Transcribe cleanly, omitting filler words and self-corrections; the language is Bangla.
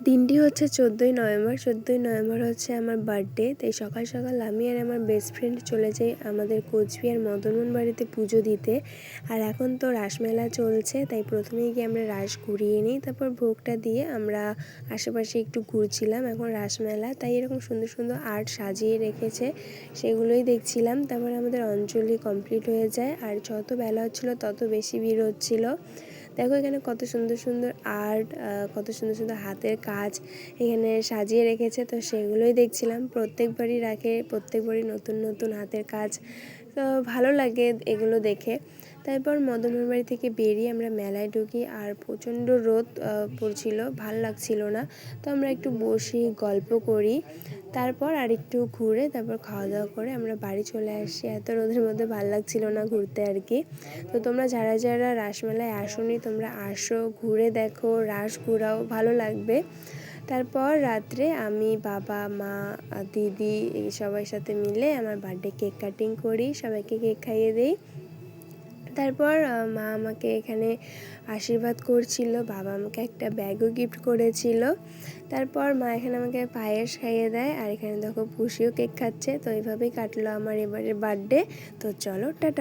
দিনটি হচ্ছে 14ই নভেম্বর। 14ই নভেম্বর হচ্ছে আমার বার্থডে। তাই সকাল সকাল আমি আর আমার বেস্ট ফ্রেন্ড চলে যাই আমাদের কোচবিহার মদনমোহন বাড়িতে পুজো দিতে। আর এখন তো রাসমেলা চলছে, তাই প্রথমেই গিয়ে আমরা রাস ঘুরিয়ে নিই, তারপর ভোগটা দিয়ে আমরা আশেপাশে একটু ঘুরছিলাম। এখন রাসমেলা, তাই এরকম সুন্দর সুন্দর আর্ট সাজিয়ে রেখেছে, সেগুলোই দেখছিলাম। তারপর আমাদের অঞ্জলি কমপ্লিট হয়ে যায়, আর যত বেলা হচ্ছিলো তত বেশি ভিড় হচ্ছিলো। দেখো এখানে কত সুন্দর সুন্দর আর্ট, কত সুন্দর সুন্দর হাতের কাজ এখানে সাজিয়ে রেখেছে, তো সেগুলোই দেখছিলাম। প্রত্যেকবারই রাখে, প্রত্যেকবারই নতুন নতুন হাতের কাজ, তো ভালো লাগে এগুলো দেখে। তারপর মদনমোহন বাড়ি থেকে বেরিয়ে আমরা মেলায় ঢুকি, আর প্রচণ্ড রোদ পড়ছিল, ভাল লাগছিল না, তো আমরা একটু বসি, গল্প করি, তারপর আর একটু ঘুরে তারপর খাওয়া দাওয়া করে আমরা বাড়ি চলে আসি। এত রোদের মধ্যে ভাল লাগছিল না ঘুরতে আর কি। তো তোমরা যারা যারা রাসমেলায় আসোনি তোমরা আসো, ঘুরে দেখো, রাস ঘুরাও, ভালো লাগবে। তারপর রাত্রে আমি, বাবা, মা, দিদি এই সবার সাথে মিলে আমার বার্থডে কেক কাটিং করি, সবাইকে কেক খাইয়ে দিই। তারপর মা আমাকে এখানে আশীর্বাদ করছিল, বাবা আমাকে একটা ব্যাগও গিফট করেছিল। তারপর মা এখানে আমাকে পায়েস খাইয়ে দেয়, আর এখানে দেখো পুষিও কেক খাচ্ছে। তো এইভাবেই কাটলো আমার এবারে বার্থডে। তো চলো টাটা।